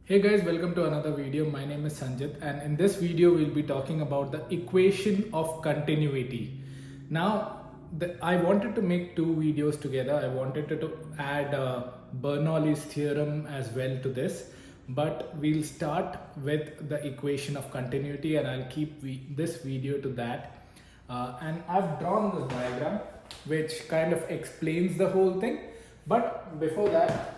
Hey guys, welcome to another video. My name is Sanjit, and in this video we'll be talking about the equation of continuity. Now, I wanted to make two videos together. I wanted to add Bernoulli's theorem as well to this, but we'll start with the equation of continuity and I'll keep this video to that. And I've drawn this diagram which kind of explains the whole thing. But before that,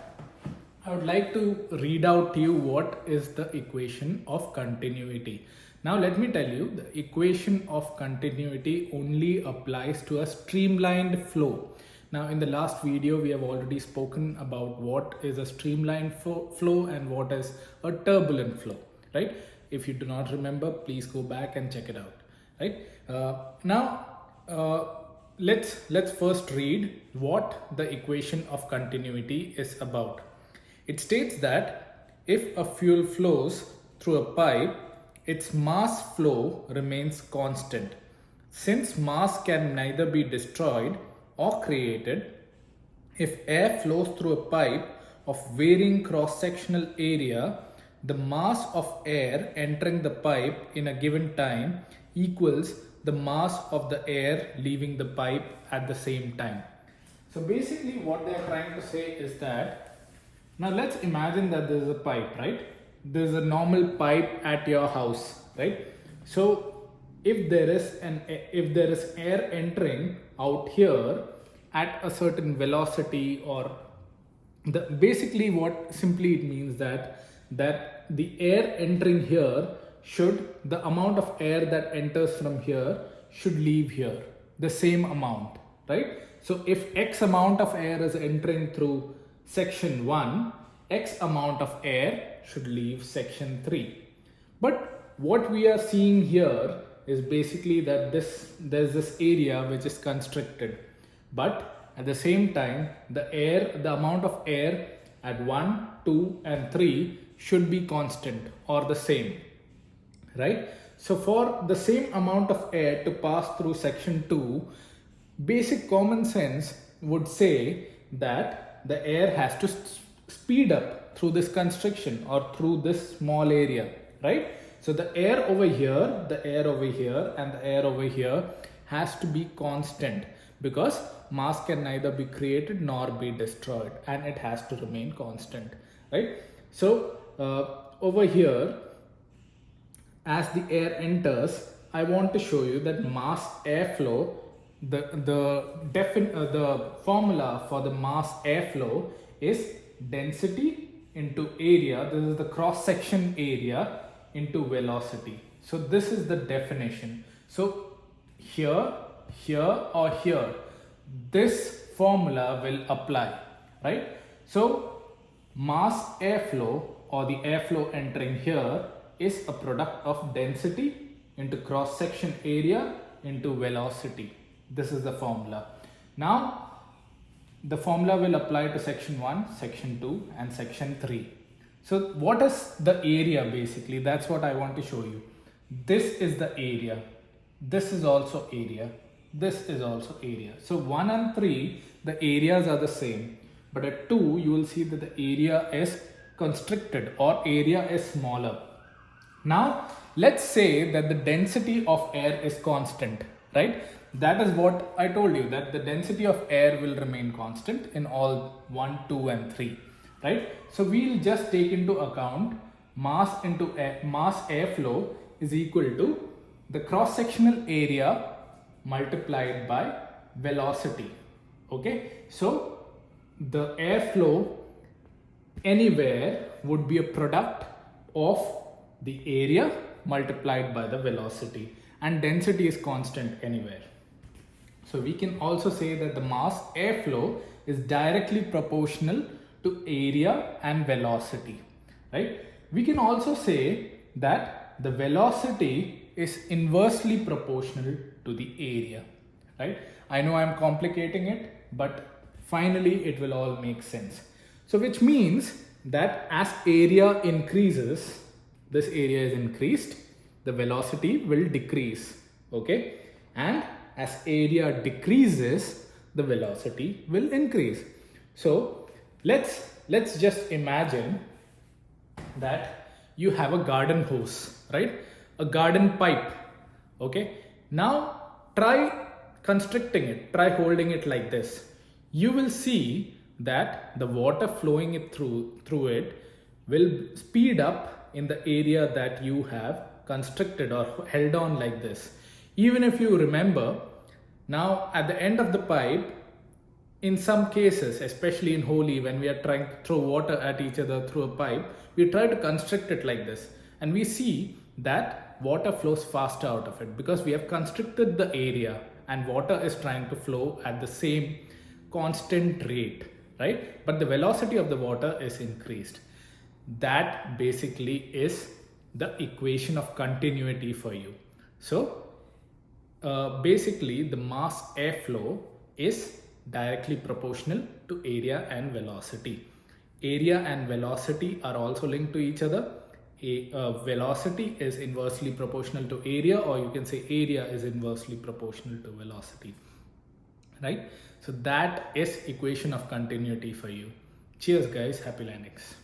I would like to read out to you what is the equation of continuity. Now let me tell you, the equation of continuity only applies to a streamlined flow. Now in the last video we have already spoken about what is a streamlined flow and what is a turbulent flow, right? If you do not remember, please go back and check it out, right? Let's first read what the equation of continuity is about. It states that if a fuel flows through a pipe, its mass flow remains constant. Since mass can neither be destroyed or created, if air flows through a pipe of varying cross-sectional area, the mass of air entering the pipe in a given time equals the mass of the air leaving the pipe at the same time. So basically what they are trying to say is that, now let's imagine that there is a pipe, right? There's a normal pipe at your house, right? So if there is air entering out here at a certain velocity, or basically what simply it means that the air entering here the amount of air that enters from here should leave here, the same amount, right? So if X amount of air is entering through section 1, X amount of air should leave section 3. But what we are seeing here is basically that there's this area which is constricted, but at the same time the amount of air at 1, 2 and 3 should be constant or the same, right? So for the same amount of air to pass through section 2, basic common sense would say that the air has to speed up through this constriction or through this small area, right? So the air over here, the air over here and the air over here has to be constant because mass can neither be created nor be destroyed and it has to remain constant, right? So over here, as the air enters, I want to show you that mass airflow, the formula for the mass airflow is density into area. This is the cross section area into velocity. So this is the definition. So here or here, this formula will apply, right? So mass airflow or the airflow entering here is a product of density into cross section area into velocity. This is the formula. Now the formula will apply to section 1, section 2 and section 3. So what is the area basically? That's what I want to show you. This is the area. This is also area. This is also area. So 1 and 3, the areas are the same. But at 2, you will see that the area is constricted or area is smaller. Now, let's say that the density of air is constant, right? That is what I told you, that the density of air will remain constant in all 1, 2 and 3, right? So we'll just take into account mass airflow is equal to the cross-sectional area multiplied by velocity, okay? So the airflow anywhere would be a product of the area multiplied by the velocity, and density is constant anywhere. So we can also say that the mass airflow is directly proportional to area and velocity, right? We can also say that the velocity is inversely proportional to the area, right? I know I'm complicating it, but finally it will all make sense. So which means that as area increases, this area is increased, the velocity will decrease, okay? And as area decreases, the velocity will increase. So let's just imagine that you have a garden hose, right? A garden pipe. Okay. Now try constricting it, try holding it like this. You will see that the water flowing it through it will speed up in the area that you have constricted or held on like this. Even if you remember, now at the end of the pipe, in some cases, especially in Holi, when we are trying to throw water at each other through a pipe, we try to constrict it like this, and we see that water flows faster out of it because we have constricted the area and water is trying to flow at the same constant rate, right? But the velocity of the water is increased. That basically is the equation of continuity for you. So basically the mass airflow is directly proportional to area and velocity. Area and velocity are also linked to each other. Velocity is inversely proportional to area, or you can say area is inversely proportional to velocity, right? So that is equation of continuity for you. Cheers guys, happy landings.